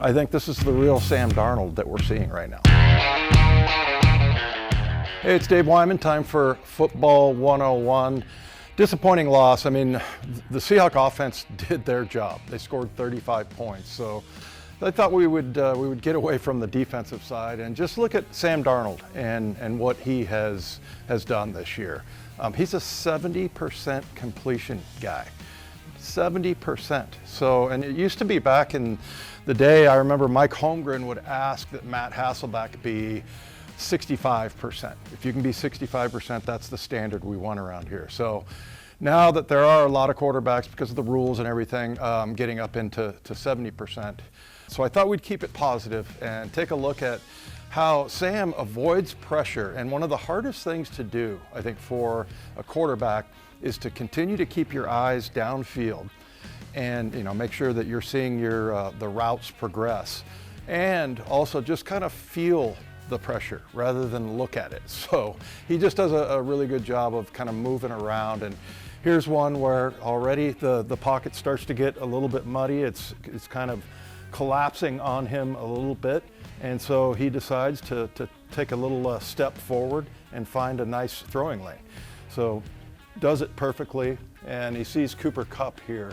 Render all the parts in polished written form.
I think this is the real Sam Darnold that we're seeing right now. Hey, it's Dave Wyman. Time for Football 101. Disappointing loss. I mean, the Seahawks offense did their job. They scored 35 points. So I thought we would get away from the defensive side and just look at Sam Darnold and what he has done this year. He's a 70% completion guy. 70%. So, and it used to be back in the day, I remember Mike Holmgren would ask that Matt Hasselbeck be 65%. If you can be 65%, that's the standard we want around here. So now that there are a lot of quarterbacks, because of the rules and everything, getting up into 70%. So I thought we'd keep it positive and take a look at how Sam avoids pressure. And one of the hardest things to do, I think, for a quarterback is to continue to keep your eyes downfield and make sure that you're seeing your the routes progress, and also just kind of feel the pressure rather than look at it. So he just does a really good job of kind of moving around. And here's one where already the pocket starts to get a little bit muddy. It's kind of collapsing on him a little bit. And so he decides to take a little step forward and find a nice throwing lane. So does it perfectly, and he sees Cooper Kupp here.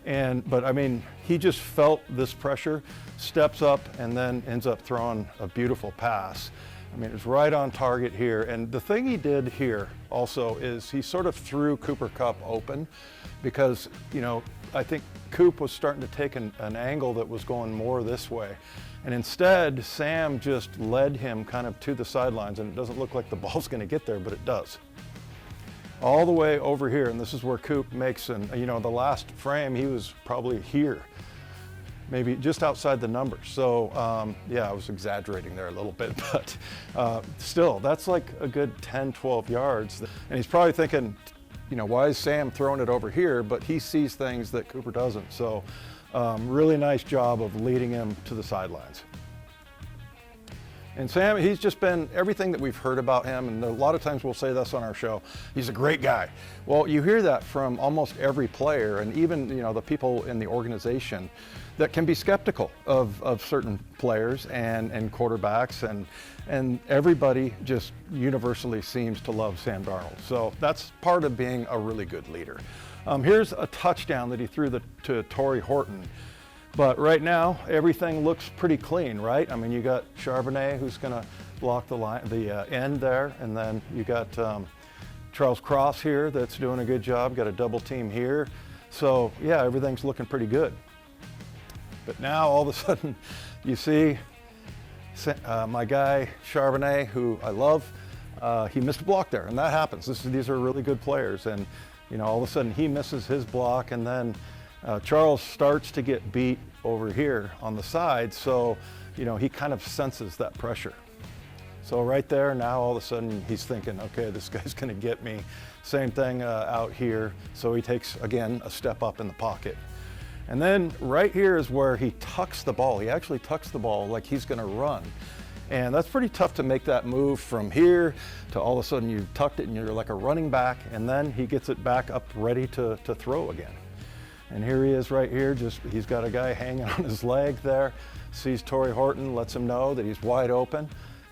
But I mean, he just felt this pressure, steps up, and then ends up throwing a beautiful pass. I mean, it's right on target here. And the thing he did here also is he sort of threw Cooper Kupp open because, I think Coop was starting to take an angle that was going more this way. And instead, Sam just led him kind of to the sidelines, and it doesn't look like the ball's going to get there, but it does. All the way over here, and this is where Coop makes the last frame, he was probably here, maybe just outside the numbers. So I was exaggerating there a little bit, but still, that's like a good 10, 12 yards. And he's probably thinking, why is Sam throwing it over here? But he sees things that Cooper doesn't. So really nice job of leading him to the sidelines. And Sam, he's just been everything that we've heard about him, and a lot of times we'll say this on our show, he's a great guy. Well, you hear that from almost every player, and even the people in the organization that can be skeptical of certain players and quarterbacks, and everybody just universally seems to love Sam Darnold. So that's part of being a really good leader. Here's a touchdown that he threw to Torrey Horton. But right now, everything looks pretty clean, right? I mean, you got Charbonnet, who's going to block the end there, and then you got Charles Cross here that's doing a good job. Got a double team here. So, yeah, everything's looking pretty good. But now, all of a sudden, you see my guy Charbonnet, who I love, he missed a block there, and that happens. These are really good players, and all of a sudden he misses his block, and then Charles starts to get beat over here on the side, so he kind of senses that pressure. So right there, now all of a sudden he's thinking, okay, this guy's going to get me. Same thing out here. So he takes, again, a step up in the pocket. And then right here is where he tucks the ball. He actually tucks the ball like he's going to run. And that's pretty tough to make that move from here to all of a sudden you've tucked it and you're like a running back, and then he gets it back up ready to throw again. And here he is right here, he's got a guy hanging on his leg there, sees Torrey Horton, lets him know that he's wide open,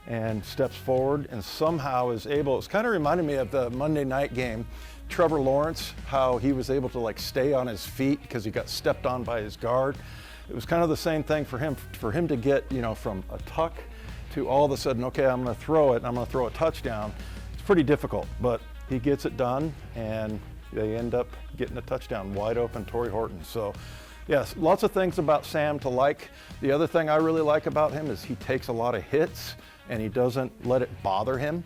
and steps forward and somehow is able, it's kind of reminded me of the Monday night game, Trevor Lawrence, how he was able to stay on his feet because he got stepped on by his guard. It was kind of the same thing for him to get, from a tuck to all of a sudden, okay, I'm going to throw it, and I'm going to throw a touchdown. It's pretty difficult, but he gets it done, and they end up getting a touchdown, wide open Torrey Horton. So, yes, lots of things about Sam to like. The other thing I really like about him is he takes a lot of hits, and he doesn't let it bother him.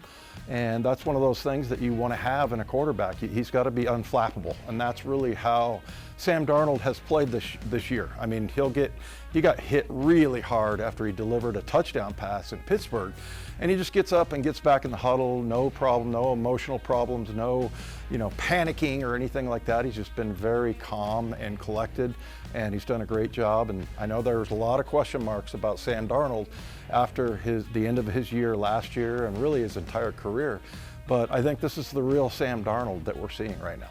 And that's one of those things that you want to have in a quarterback. He's got to be unflappable, and that's really how Sam Darnold has played this year. I mean, he got hit really hard after he delivered a touchdown pass in Pittsburgh, and he just gets up and gets back in the huddle, no problem, no emotional problems, no panicking or anything like that. He's just been very calm and collected, and he's done a great job. And I know there's a lot of question marks about Sam Darnold after the end of his year last year and really his entire career, but I think this is the real Sam Darnold that we're seeing right now.